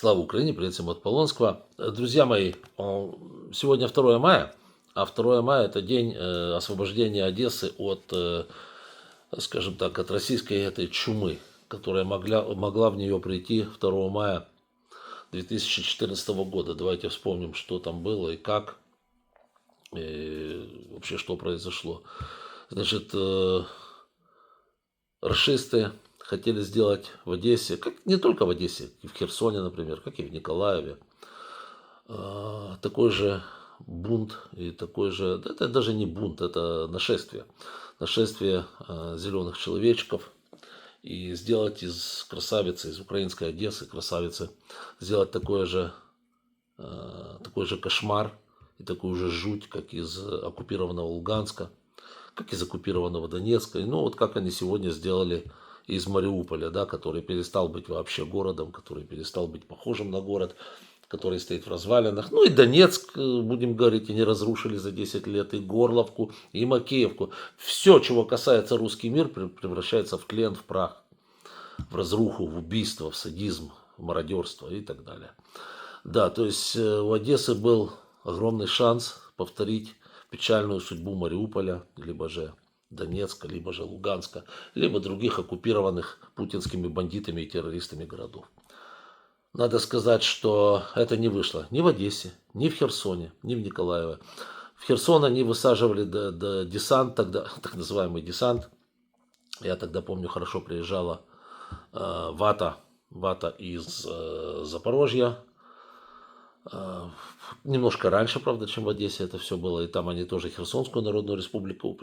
Слава Украине, привет всем от Полонского. Друзья мои, сегодня 2 мая, а 2 мая это день освобождения Одессы от, скажем так, от российской этой чумы, которая могла в нее прийти 2 мая 2014 года. Давайте вспомним, что там было и как, и вообще что произошло. Значит, рашисты хотели сделать в Одессе, как не только в Одессе, и в Херсоне, например, как и в Николаеве, такой же бунт и такой же, да это даже не бунт, это нашествие, нашествие зеленых человечков, и сделать из красавицы, из украинской Одессы, красавицы, сделать такой же кошмар и такую же жуть, как из оккупированного Луганска, как из оккупированного Донецка. И, ну, вот как они сегодня сделали из Мариуполя, да, который перестал быть вообще городом, который перестал быть похожим на город, который стоит в развалинах. Ну и Донецк, будем говорить, они разрушили за 10 лет, и Горловку, и Макеевку. Все, чего касается русский мир, превращается в тлен, в прах, в разруху, в убийство, в садизм, в мародерство и так далее. Да, то есть у Одессы был огромный шанс повторить печальную судьбу Мариуполя, либо же Донецка, либо же Луганска, либо других оккупированных путинскими бандитами и террористами городов. Надо сказать, что это не вышло ни в Одессе, ни в Херсоне, ни в Николаеве. В Херсон они высаживали десант, тогда, так называемый десант. Я тогда помню, хорошо приезжала вата из Запорожья. Немножко раньше, правда, чем в Одессе это все было. И там они тоже Херсонскую Народную Республику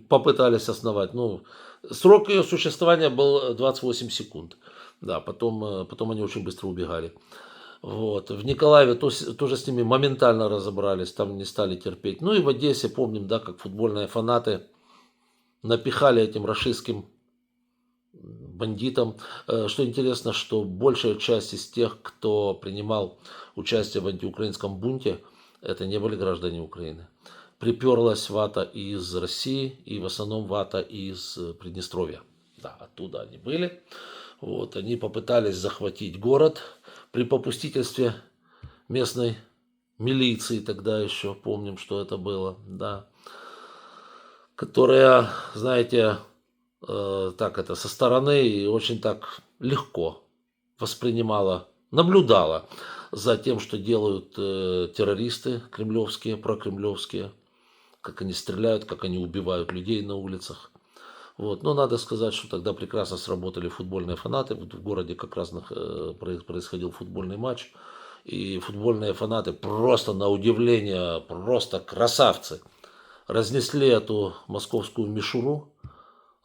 попытались основать. Ну, срок ее существования был 28 секунд. Да, потом они очень быстро убегали. Вот. В Николаеве тоже с ними моментально разобрались, там не стали терпеть. Ну и в Одессе, помним, да, как футбольные фанаты напихали этим рашистским бандитам. Что интересно, что большая часть из тех, кто принимал участие в антиукраинском бунте, это не были граждане Украины. Приперлась вата из России и в основном вата из Приднестровья. Да, оттуда они были. Вот, они попытались захватить город при попустительстве местной милиции, тогда еще помним, что это было, да, которая, знаете, так это со стороны и очень так легко воспринимала, наблюдала за тем, что делают террористы кремлевские, прокремлевские, как они стреляют, как они убивают людей на улицах. Вот. Но надо сказать, что тогда прекрасно сработали футбольные фанаты. В городе как раз происходил футбольный матч. И футбольные фанаты просто на удивление, просто красавцы. Разнесли эту московскую мишуру,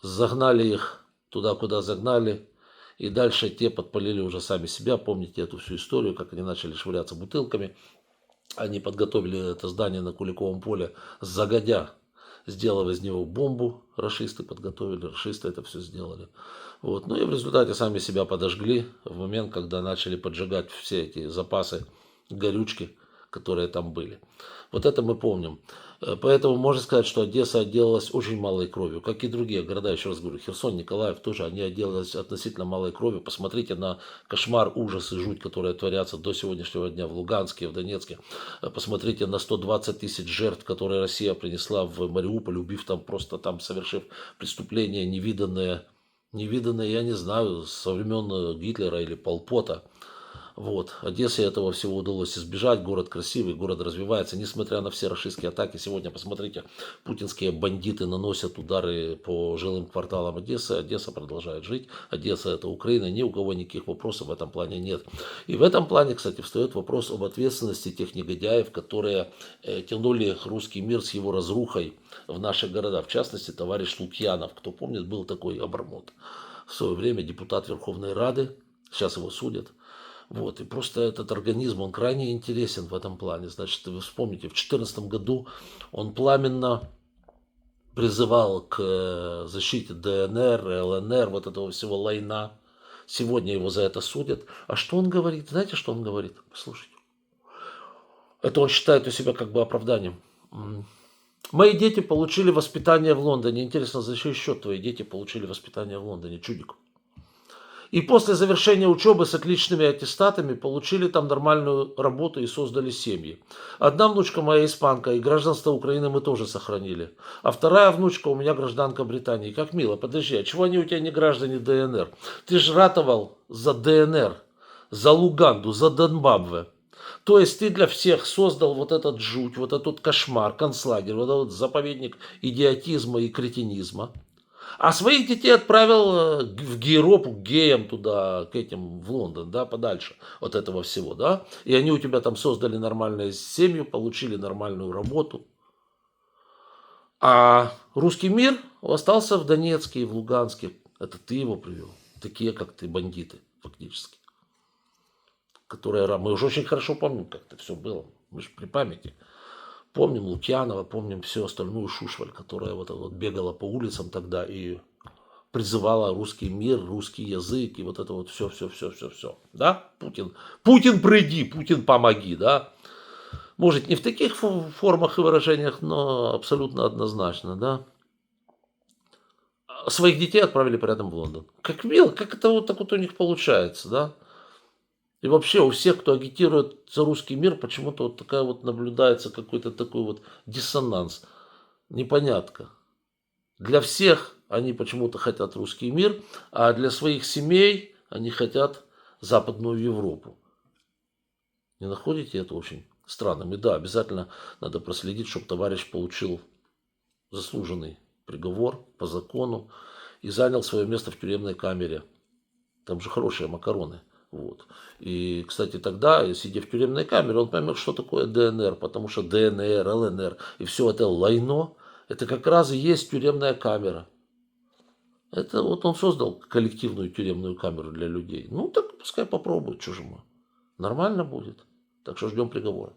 загнали их туда, куда загнали. И дальше те подпалили уже сами себя. Помните эту всю историю, как они начали швыряться бутылками. Они подготовили это здание на Куликовом поле загодя, сделав из него бомбу. Рашисты подготовили, рашисты это все сделали. Вот. Ну и в результате сами себя подожгли в момент, когда начали поджигать все эти запасы горючки, которые там были. Вот это мы помним. Поэтому можно сказать, что Одесса отделалась очень малой кровью, как и другие города, еще раз говорю, Херсон, Николаев тоже, они отделались относительно малой кровью. Посмотрите на кошмар, ужас и жуть, которые творятся до сегодняшнего дня в Луганске, в Донецке. Посмотрите на 120 тысяч жертв, которые Россия принесла в Мариуполь, убив там, просто там, совершив преступления невиданные, я не знаю, со времен Гитлера или Пол Пота. Вот. Одессе этого всего удалось избежать. Город красивый, город развивается. Несмотря на все рашистские атаки, сегодня, посмотрите, путинские бандиты наносят удары по жилым кварталам Одессы. Одесса продолжает жить. Одесса это Украина. Ни у кого никаких вопросов в этом плане нет. И в этом плане, кстати, встает вопрос об ответственности тех негодяев, которые тянули русский мир с его разрухой в наши города. В частности, товарищ Лукьянов. Кто помнит, был такой обормот. В свое время депутат Верховной Рады. Сейчас его судят. Вот, и просто этот организм, он крайне интересен в этом плане. Значит, вы вспомните, в 2014 году он пламенно призывал к защите ДНР, ЛНР, вот этого всего лайна. Сегодня его за это судят. А что он говорит? Знаете, что он говорит? Послушайте. Это он считает у себя как бы оправданием. Мои дети получили воспитание в Лондоне. Интересно, за чей счет твои дети получили воспитание в Лондоне, чудик? И после завершения учебы с отличными аттестатами получили там нормальную работу и создали семьи. Одна внучка моя испанка, и гражданство Украины мы тоже сохранили. А вторая внучка у меня гражданка Британии. Как мило, подожди, а чего они у тебя не граждане ДНР? Ты же ратовал за ДНР, за Луганду, за Донбабве. То есть ты для всех создал вот этот жуть, вот этот кошмар, концлагерь, вот этот заповедник идиотизма и кретинизма. А своих детей отправил в Гейропу, к геям туда, к этим, в Лондон, да, подальше от этого всего, да. И они у тебя там создали нормальную семью, получили нормальную работу. А русский мир остался в Донецке и в Луганске. Это ты его привел. Такие, как ты, бандиты, фактически. Которые, мы уже очень хорошо помним, как это все было. Мы же при памяти. Помним Лукьянова, помним всю остальную шушваль, которая вот бегала по улицам тогда и призывала русский мир, русский язык и вот это вот все. Да? Путин приди, Путин помоги, да? Может, не в таких формах и выражениях, но абсолютно однозначно, да? Своих детей отправили прямо в Лондон. Как мило, как это вот так вот у них получается, да? И вообще у всех, кто агитирует за русский мир, почему-то вот такая вот наблюдается какой-то такой вот диссонанс, непонятка. Для всех они почему-то хотят русский мир, а для своих семей они хотят Западную Европу. Не находите это очень странным? И да, обязательно надо проследить, чтобы товарищ получил заслуженный приговор по закону и занял свое место в тюремной камере. Там же хорошие макароны. Вот. И, кстати, тогда, сидя в тюремной камере, он поймет, что такое ДНР, потому что ДНР, ЛНР и все это лайно, это как раз и есть тюремная камера. Это вот он создал коллективную тюремную камеру для людей. Ну, так пускай попробует, что же мы. Нормально будет. Так что ждем приговора.